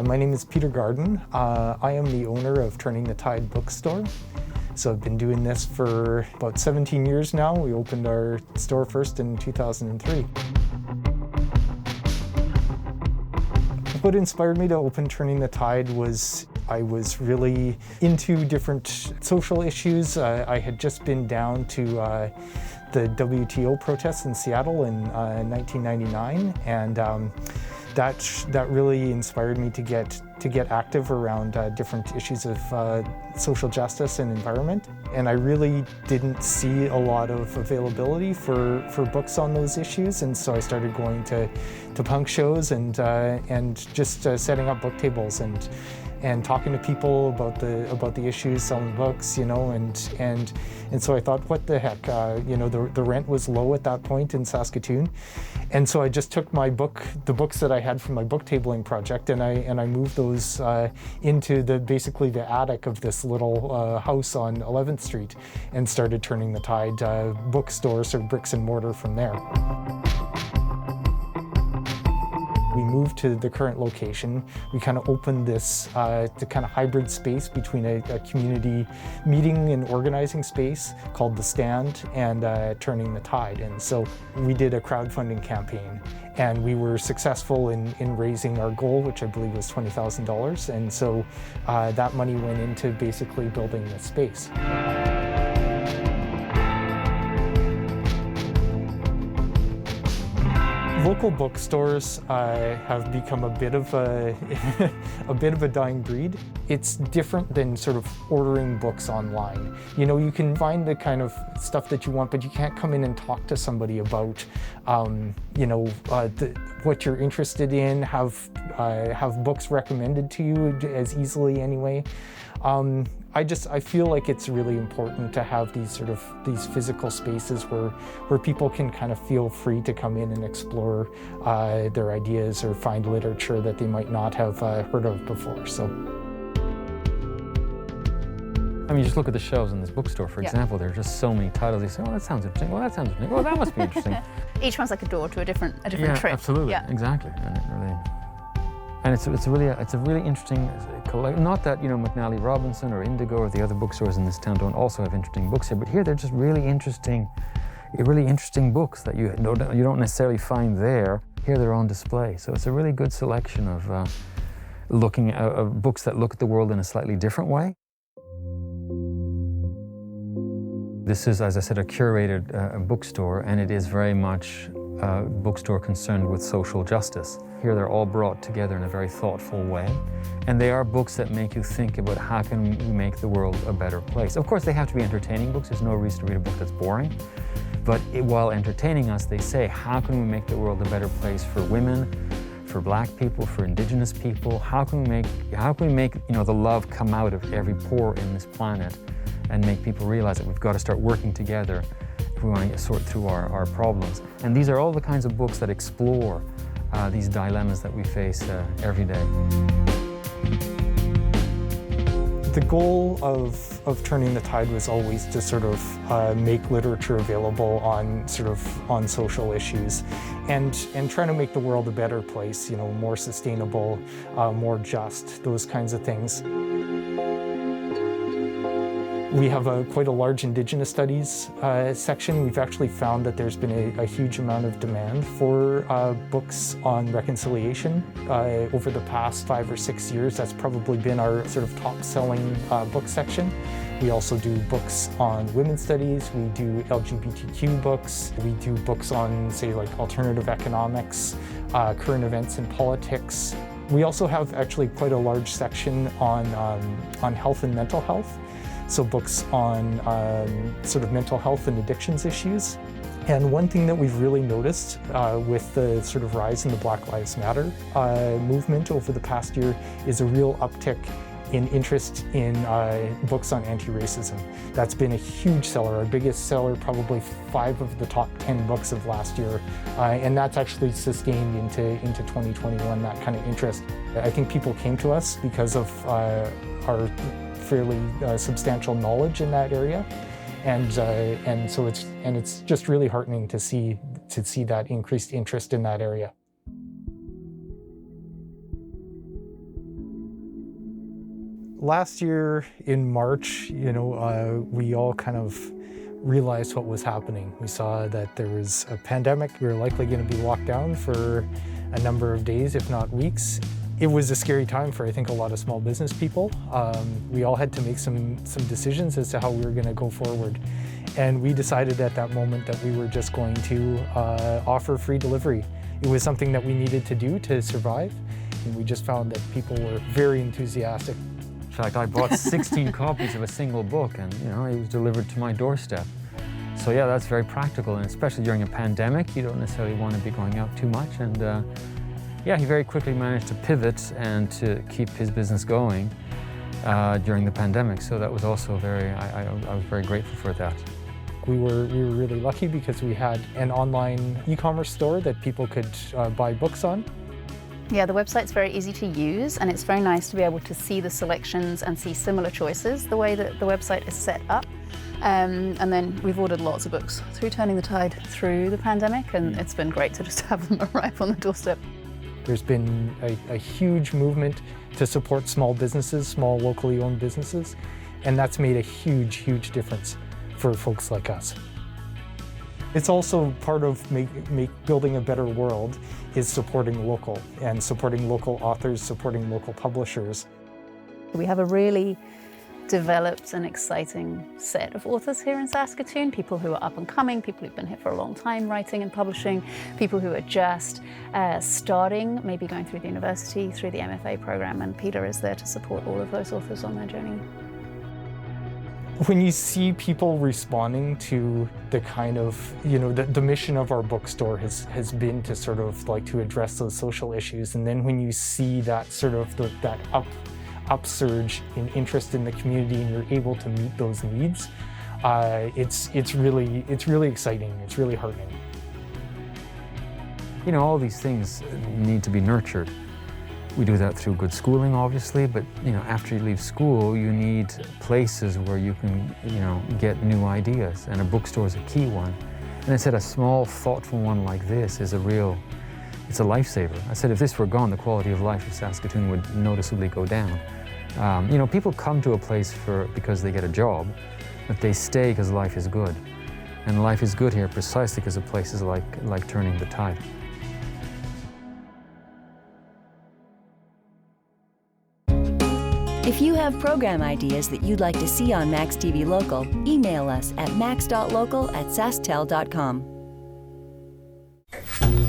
My name is Peter Garden. I am the owner of Turning the Tide Bookstore. So I've been doing this for about 17 years now. We opened our store first in 2003. What inspired me to open Turning the Tide was I was really into different social issues. I had just been down to the WTO protests in Seattle in 1999, and that really inspired me to get active around different issues of social justice and environment. And I really didn't see a lot of availability for books on those issues, and so I started going to punk shows and just setting up book tables and talking to people about the issues, selling books, and so I thought, what the heck, the rent was low at that point in Saskatoon, and so I just took the books that I had from my book tabling project, and I moved those into basically the attic of this little house on 11th Street, and started Turning the Tide bookstore, sort of bricks and mortar from there. We moved to the current location. We kind of opened this the kind of hybrid space between a community meeting and organizing space called The Stand and Turning the Tide. And so we did a crowdfunding campaign, and we were successful in raising our goal, which I believe was $20,000. And so that money went into basically building this space. Local bookstores have become a bit of a dying breed. It's different than sort of ordering books online. You can find the kind of stuff that you want, but you can't come in and talk to somebody about, what you're interested in. Have books recommended to you as easily anyway. I feel like it's really important to have these physical spaces where people can kind of feel free to come in and explore their ideas or find literature that they might not have heard of before. So, I mean, just look at the shelves in this bookstore, for example. There are just so many titles. You say, oh, that sounds interesting. Well, that sounds interesting. Well, that must be interesting. Each one's like a door to a different trip. Absolutely. Yeah, exactly. And it's a really interesting, not that, McNally Robinson or Indigo or the other bookstores in this town don't also have interesting books here, but here they're just really interesting books that you don't necessarily find there. Here they're on display. So it's a really good selection of looking at books that look at the world in a slightly different way. This is, as I said, a curated bookstore, and it is very much a bookstore concerned with social justice. Here they're all brought together in a very thoughtful way, and they are books that make you think about how can we make the world a better place. Of course, they have to be entertaining books. There's no reason to read a book that's boring, but while entertaining us, they say, how can we make the world a better place for women, for Black people, for Indigenous people? How can we make the love come out of every pore in this planet and make people realize that we've got to start working together if we want to sort through our problems. And these are all the kinds of books that explore these dilemmas that we face every day. The goal of Turning the Tide was always to make literature available on social issues, and trying to make the world a better place, more sustainable, more just, those kinds of things. We have quite a large Indigenous studies section. We've actually found that there's been a huge amount of demand for books on reconciliation over the past 5 or 6 years. That's probably been our top-selling book section. We also do books on women's studies. We do LGBTQ books. We do books on, say, like alternative economics, current events and politics. We also have actually quite a large section on health and mental health. So books on mental health and addictions issues. And one thing that we've really noticed with the rise in the Black Lives Matter movement over the past year is a real uptick in interest in books on anti-racism. That's been a huge seller, our biggest seller, probably 5 of the top 10 books of last year. And that's actually sustained into 2021, that kind of interest. I think people came to us because of our fairly substantial knowledge in that area, and so it's just really heartening to see that increased interest in that area. Last year in March, we all kind of realized what was happening. We saw that there was a pandemic. We were likely going to be locked down for a number of days, if not weeks. It was a scary time for, I think, a lot of small business people. We all had to make some decisions as to how we were going to go forward. And we decided at that moment that we were just going to offer free delivery. It was something that we needed to do to survive. And we just found that people were very enthusiastic. In fact, I bought 16 copies of a single book, and it was delivered to my doorstep. So yeah, that's very practical, and especially during a pandemic, you don't necessarily want to be going out too much. And yeah, he very quickly managed to pivot and to keep his business going during the pandemic. So that was also I was very grateful for that. We were really lucky because we had an online e-commerce store that people could buy books on. Yeah, the website's very easy to use, and it's very nice to be able to see the selections and see similar choices the way that the website is set up. And then we've ordered lots of books through Turning the Tide through the pandemic, and it's been great to just have them arrive on the doorstep. There's been a huge movement to support small businesses, small locally owned businesses, and that's made a huge, huge difference for folks like us. It's also part of building a better world is supporting local, and supporting local authors, supporting local publishers. We have a really developed and exciting set of authors here in Saskatoon, people who are up and coming, people who've been here for a long time writing and publishing, people who are just starting, maybe going through the university, through the MFA program, and Peter is there to support all of those authors on their journey. When you see people responding to the kind of, the mission of our bookstore has been to sort of like to address those social issues, and then when you see that sort of that upsurge in interest in the community and you're able to meet those needs, it's really exciting. It's really heartening. All these things need to be nurtured. We do that through good schooling, obviously, but after you leave school, you need places where you can, get new ideas, and a bookstore is a key one. And I said a small, thoughtful one like this is it's a lifesaver. I said if this were gone, the quality of life of Saskatoon would noticeably go down. People come to a place because they get a job, but they stay because life is good. And life is good here precisely because of places like Turning the Tide. If you have program ideas that you'd like to see on maxTV Local, email us at max.local@sasktel.com.